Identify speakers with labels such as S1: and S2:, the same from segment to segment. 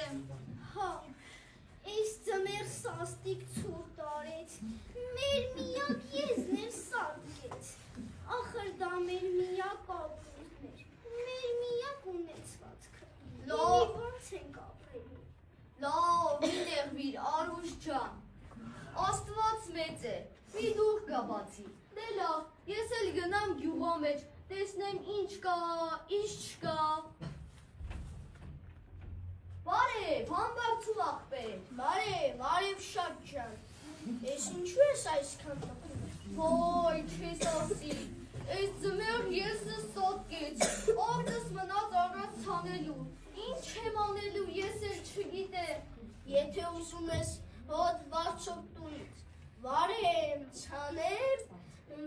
S1: եմ։
S2: Հա, այս ձմեր սաստիկ ցուրտ արեց, մեր միակ եզն էր սատկեց, ախր դա մեր միակ ապրույթն էր, մեր միակ ունեցվածքը,
S1: Լավ,
S2: ոնց ենք ապրելու։
S1: լավ, մի նեղվիր, Արուշ ջան, Աստված մեծ է, մի դուր կա բացի, դե լավ, ես էլ գնամ գյուղա մեջ, տեսնեմ ինչ կա, ինչ չկա։ Բարև, համբարձու աղբեր։
S2: Բարև շատ ջան, ես ինչու ես այսքան տխուր։
S1: Ոյ, չես ասի, այս ձմեր եսը սոտկեց, որդս մնաց առած ցանելու, ինչ եմ անելու, ես էլ չգիտեմ։
S2: Եթե ուզում ես հոտ վարձով տունից, վարեմ, ցանեմ,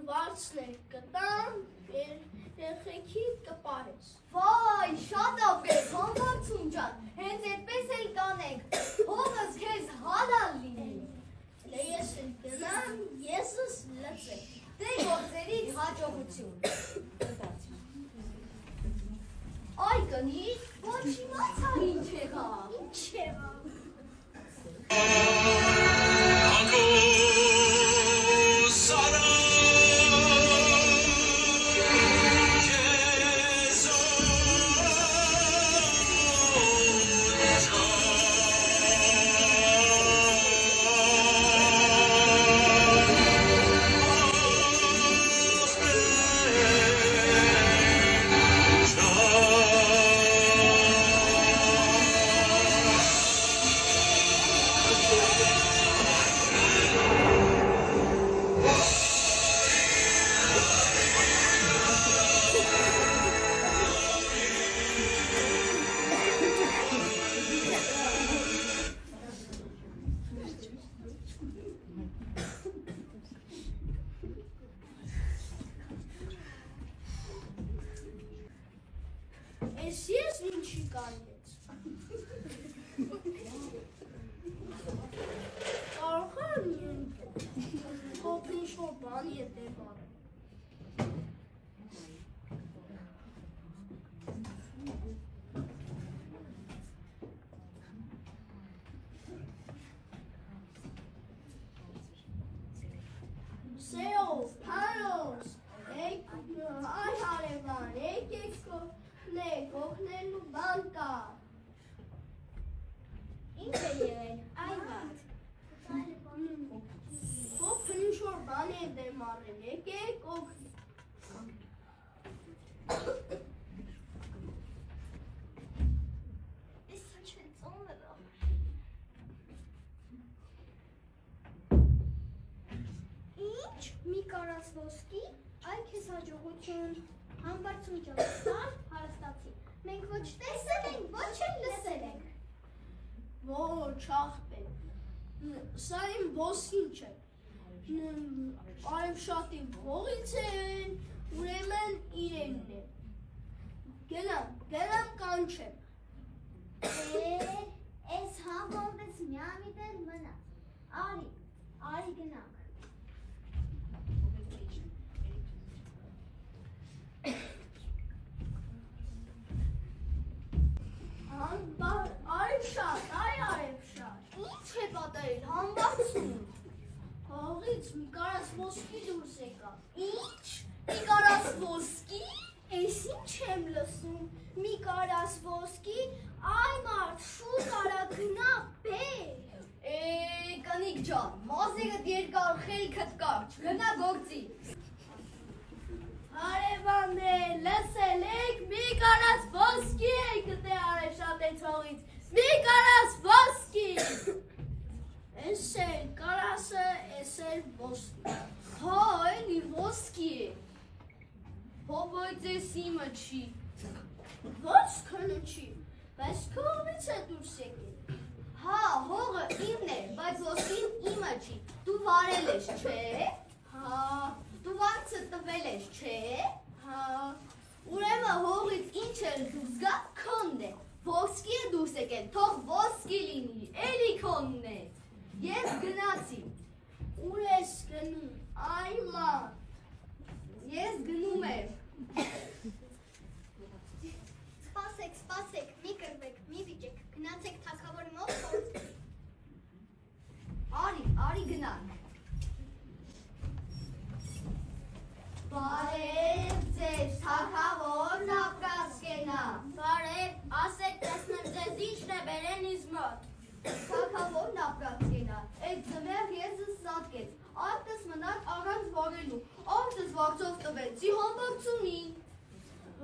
S2: վարձներ կտամ, երեխեքիդ կպարես։
S1: Վայ, շատ աղբեր, համբարձում ջան, հենց այդպես էլ կանենք, հողս քեզ հալալ լինի։
S2: Դե ես էլ գնամ, եսս լծեմ։
S1: Դե գործերիդ հաջողություն։ Այ կնիկ, ոչ իմացա ինչ եղավ։
S2: Ինչ եղավ։ Ես ինչի կանեց։ Կարող եմ հոտ ինչ-որ բան ետև արել։ Սեով, պանոս, այ հարևան, եկեք կողնելու բան կա։
S3: Ինչ է եղել, այվատ։
S2: Փոքր ինչ-որ բան է դեմ առել, եկեք օգնի։
S3: Էսա չէ ծոները։ Ինչ, մի կարած ոսկի, այ քեզ հաջողություն, համբարձում ճանապարհ, հարստացի։ Մենք ոչ տեսել ենք, ոչ էլ լսել ենք։
S2: Ոչ, աղբեր, սա իմ ոսկին չէ, արևշատի հողից են, ուրեմն իրենն է, գնամ կանչեմ։
S3: Էս համբողվեց միամիտ էլ մնաց, արի գնանք։
S2: Արևշատ, ինչ է պատահել, համբարձում։ Հողից մի կարած ոսկի դուրս եկա։
S1: Ինչ, մի կարած ոսկի,
S2: Էս ինչ եմ լսում, մի կարած ոսկի, այ մարդ, շուտ արա գնա բեր։
S1: կնիկ ջան, մազերդ երկար, խելքդ կարճ, գնա գործի։
S2: Հարևաններ, լսել եք, մի կարած ոսկի է գտե արևշատից հողից, մի կարած ոսկի։ Էս էլ կարասը, էս էլ ոսկի։
S1: Հա, էլի ոսկի է։ Բայց ես իմը չի։
S2: Ոչ քնը չի, բայց կողմից է դուրս եկել։
S1: Հա, հողը իմն է, բայց ոսկին իմը չի։ Դու վարել ես, չէ։
S2: Հա,
S1: Դու վարձը տվել ես, չէ։
S2: հա,
S1: Ուրեմն հողից ինչ էլ դուրս գա, քոնն է։ Ոսկի է դուրս եկել, թող ոսկի լինի, էլի քոնն է։ Ես գնացի։
S2: ուր ես գնում, այ ման։
S1: Ես գնում եմ։
S3: Սպասեք, մի կրվեք, մի վիճեք, գնացեք թագավոր
S2: ինձ մոտ։
S1: Թագավորն ապրած կենա, այդ ձմեղ եզս սատկեց, արդս մնակ առանց վարելու, արդս վարձով տվեցի համբարձումին։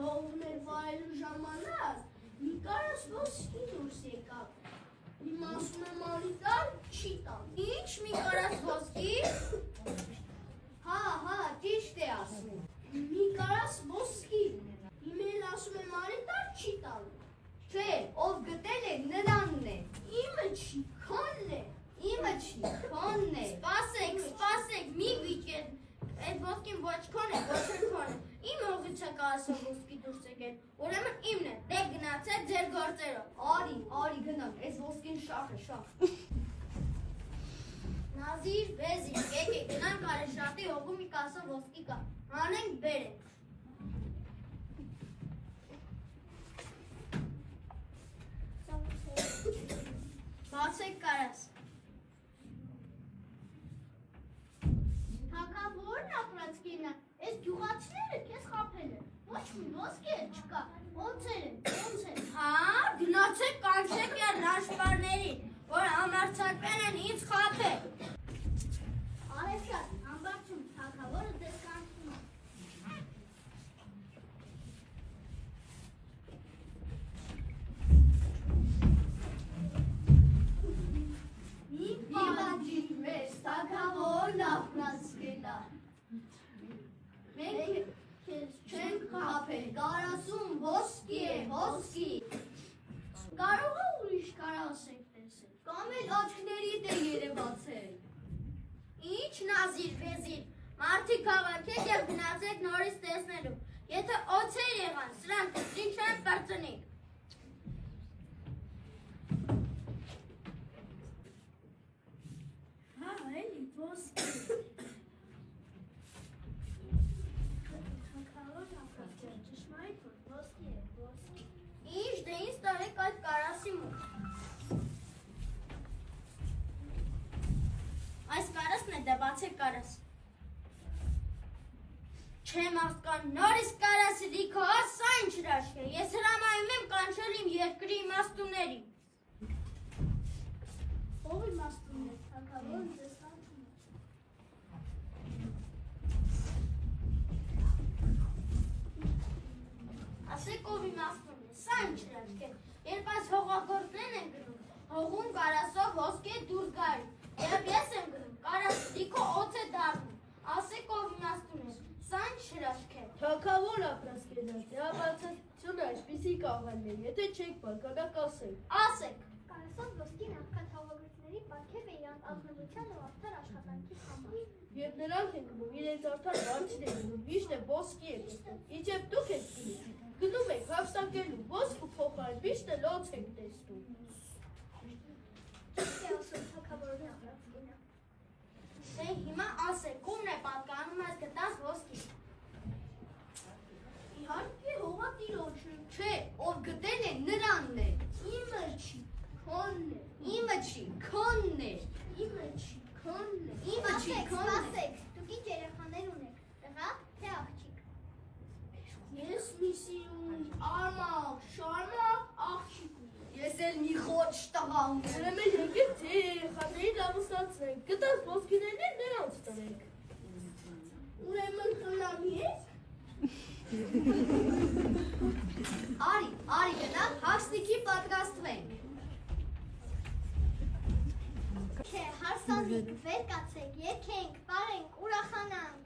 S2: Հողներ վայելու ժամանակ մի կարաս ոսկի դուրս եկավ։ Իմ ասում եմ արիտար չի տան։ Ինչ մի կարաս ոսկի։
S1: Հա, ճիշտ է ասում։
S2: Մի կարաս ոսկի։ Իմ էլ ասում եմ արիտար չի տան։
S1: Չէ, ով գտել է նրանն է։
S2: Իմը չի, քոնն է։
S1: Իմը չի, քոնն է։
S2: Սպասեք, մի վիճեն։ Այդ ոսկին ոչ քոն է, ոչ էլ քոն է։ Իմ հողից է կարասով ոսկի դուրս եկել։ Ուրեմն իմն է, դե գնացեք ձեր գործերով։
S1: Արի գնանք, այս ոսկին շախ է, շախ։
S2: Նազիր, վեզիր, եկեք գնանք Արեշատի հողում մի կասա ոսկի կա։ Հանենք բերենք։ Բացեք կարաս։
S3: Թագավորն ապրած կինը, այս գյուղացիները քեզ խաբել են։ Ոչ մի ոսկի էլ չկա։ Ոնց են։
S2: Հա, գնացեք կանչեք յա ռաշվարներին, որ համարձակվել են ինձ խաբել։
S3: Արեշատ, ամբարձում թագավորը դες կանչում է։
S1: Մի բանջիր մեզ, թագավորն ապրած կենա։ Մենք քեզ չենք խաբել, կարասում ոսկի է, ոսկի։
S2: Կարող է ուրիշ կարաս եք տեսել։
S1: Կամ էլ աչքներիդ է երևացել։
S2: Ինչ նազիր, վեզիր, մարդիկ հավաքեք և գնացեք նորից տեսնելու։ Եթե օձեր եղան, սրանք ինչ են պրծնիկ։ Հա, էլի, ոսկի։
S3: Թագավորն ապրած կինը, ճշմարիտ որ ոսկի է, ոսկի։
S2: Ինչ դե ինձ տարեք այդ կարասի մոտ։ Այս կարասն է, դե բացեք կարաս։ Չեմ ասկան, նորից կարասը լիքո, սա ինչ հրաշք է, ես հրամայում եմ կանչել իմ երկրի իմաստուններին։
S3: Ով իմաստուն է, թագավորն դες կանչում է։
S2: Ասեք ով իմաստուն է, սա ինչ հրաշք է, երբ այս հողագործներն են գնում, հողում կարասով ոսկի է դուրս գալի, երբ ես եմ գնում, կարաս լիքո օձ է դառնում, ասեք ով իմաստուն է, սա ինչ հրաշք է։
S4: Թագավոր ապրած կենաց, դրա բացատրությունը այսպիսի կարող է, եթե չեք բարգանակ ասեք։
S2: Ասեք։
S3: Կարասով ոսկին աղքատավագրությունների պարգև է իրանց ազնվության ու արդար աշխատանքի համար։
S4: Եվ նրանք են գնում իրենց արդար վարձին են գնում, միշտ է ոսկի է տեսնում, իջև դուք եք գնում եք հապստակելու, ոսկ ու փոխարեն, միշտ է լոց եք տեսնում։
S3: Ճիշտ է ասում թագավորն ապրած կինը։
S2: Դե հիմա ասեք, ումն է պատկանում այս գտած ոսկին։
S3: Իհարկե հողատիրոջը։
S1: Չէ, ով գտել է նրանն է։
S3: Իմը չի, քոնն է։
S1: Իմը չի, քոնն է։
S3: Իմը չի, քոնն է։
S1: Իմը չի, քոնն է։
S3: Սպասեք, դուք ինչ երեխաներ ունեք, տղա թե աղջիկ։
S2: Ես մի սիրուն, արմաղ, շարմաղ, աղջիկ ունեմ։
S1: Ես էլ մի խոչ տղա ունեմ։
S4: Ուրեմն եկեք թե երեխաներին լավուսացնենք, գտած ոսկիներն նրանց տրեք։
S2: Ուրեմն խնամ ես։
S1: Արի գնանք հասնիքի պատրաստվենք։
S3: Չէ, հարսանիք, վեր կացեք, եկենք, բարենք, ուրախանանք։